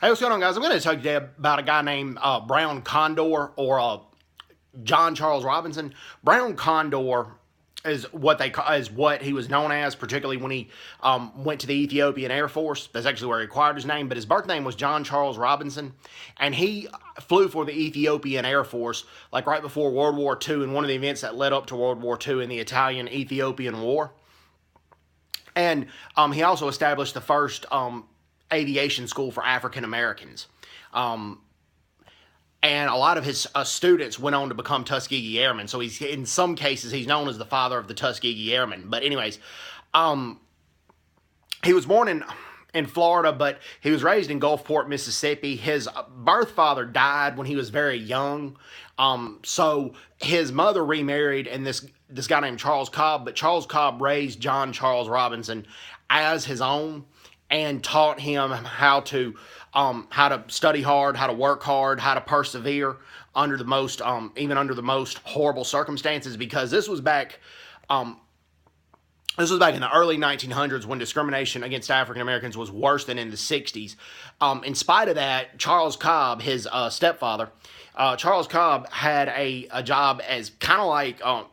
Hey, what's going on, guys? I'm going to talk today about a guy named Brown Condor or John Charles Robinson. Brown Condor is what he was known as, particularly when he went to the Ethiopian Air Force. That's actually where he acquired his name, but his birth name was John Charles Robinson, and he flew for the Ethiopian Air Force like right before World War II in one of the events that led up to World War II in the Italian-Ethiopian War. And he also established the first aviation school for African Americans. And a lot of his students went on to become Tuskegee Airmen. So he's, in some cases, he's known as the father of the Tuskegee Airmen. But anyways, he was born in Florida, but he was raised in Gulfport, Mississippi. His birth father died when he was very young. So his mother remarried, and this guy named Charles Cobb, but Charles Cobb raised John Charles Robinson as his own and taught him how to study hard, how to work hard, how to persevere under the most, even under the most horrible circumstances, because this was back in the early 1900s when discrimination against African Americans was worse than in the 60s. In spite of that, Charles Cobb, his stepfather, Charles Cobb had a job as kind of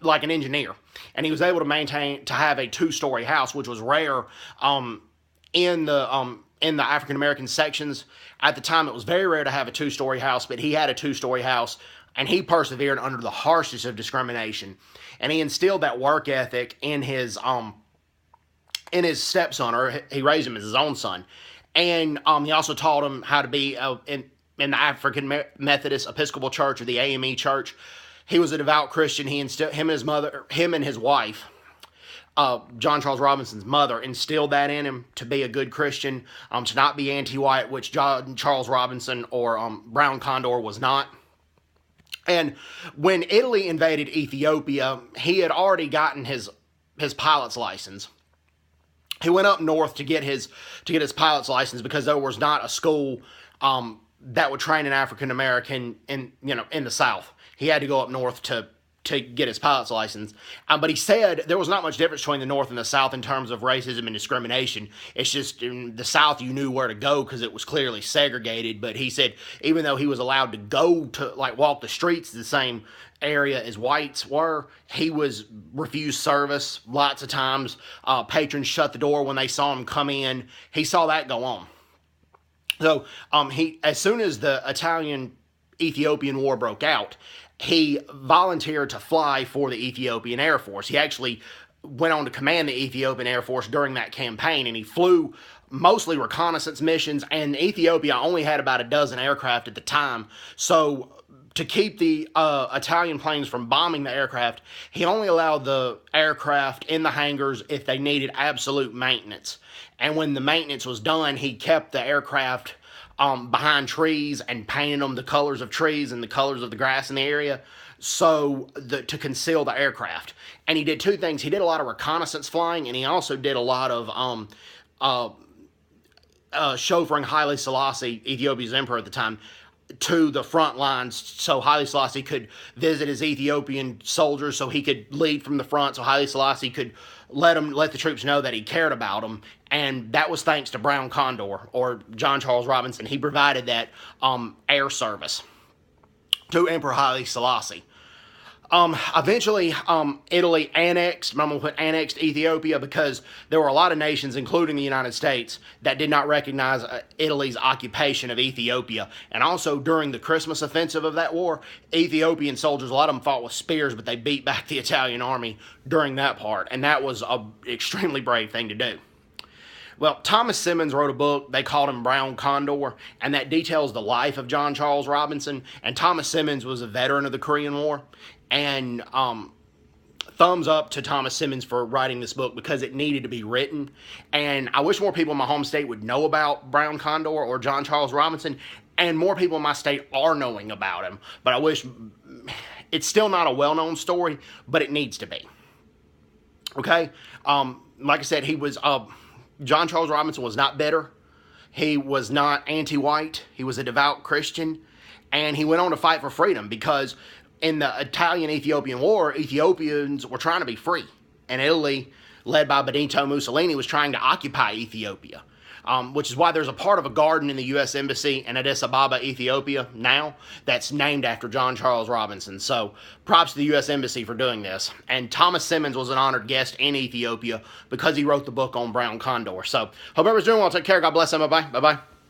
like an engineer, and he was able to have a two-story house, which was rare in the African American sections. At the time, it was very rare to have a two-story house, but he had a two-story house, and he persevered under the harshest of discrimination. And he instilled that work ethic in his stepson, or he raised him as his own son. And he also taught him how to be in the African Methodist Episcopal Church, or the AME Church. He was a devout Christian. Him and his wife, John Charles Robinson's mother, instilled that in him to be a good Christian, to not be anti-white, which John Charles Robinson or Brown Condor was not. And when Italy invaded Ethiopia, he had already gotten his pilot's license. He went up north to get his pilot's license because there was not a school that would train an African American in the South. He had to go up north to get his pilot's license. But he said there was not much difference between the North and the South in terms of racism and discrimination. It's just in the South you knew where to go because it was clearly segregated. But he said even though he was allowed to go to walk the streets the same area as whites were, he was refused service lots of times. Patrons shut the door when they saw him come in. He saw that go on. So as soon as the Italian-Ethiopian War broke out, he volunteered to fly for the Ethiopian Air Force. He actually went on to command the Ethiopian Air Force during that campaign, and he flew mostly reconnaissance missions, and Ethiopia only had about a dozen aircraft at the time. So to keep the Italian planes from bombing the aircraft, he only allowed the aircraft in the hangars if they needed absolute maintenance. And when the maintenance was done, he kept the aircraft behind trees and painted them the colors of trees and the colors of the grass in the area to conceal the aircraft. And he did two things. He did a lot of reconnaissance flying, and he also did a lot of chauffeuring Haile Selassie, Ethiopia's emperor at the time, to the front lines so Haile Selassie could visit his Ethiopian soldiers, so he could lead from the front, so Haile Selassie could let the troops know that he cared about them. And that was thanks to Brown Condor, or John Charles Robinson. He provided that air service to Emperor Haile Selassie. Eventually, Italy annexed, I'm going to put annexed Ethiopia, because there were a lot of nations, including the United States, that did not recognize Italy's occupation of Ethiopia. And also, during the Christmas offensive of that war, Ethiopian soldiers, a lot of them fought with spears, but they beat back the Italian army during that part. And that was an extremely brave thing to do. Well, Thomas Simmons wrote a book, they called him Brown Condor, and that details the life of John Charles Robinson. And Thomas Simmons was a veteran of the Korean War. And thumbs up to Thomas Simmons for writing this book, because it needed to be written. And I wish more people in my home state would know about Brown Condor or John Charles Robinson, and more people in my state are knowing about him. But I wish, it's still not a well-known story, but it needs to be. Okay? Like I said, John Charles Robinson was not bitter. He was not anti-white. He was a devout Christian. And he went on to fight for freedom, because in the Italian-Ethiopian War, Ethiopians were trying to be free. And Italy, led by Benito Mussolini, was trying to occupy Ethiopia. which is why there's a part of a garden in the U.S. Embassy in Addis Ababa, Ethiopia now that's named after John Charles Robinson. So props to the U.S. Embassy for doing this. And Thomas Simmons was an honored guest in Ethiopia because he wrote the book on Brown Condor. So hope everyone's doing well. Take care. God bless them. Bye-bye. Bye-bye.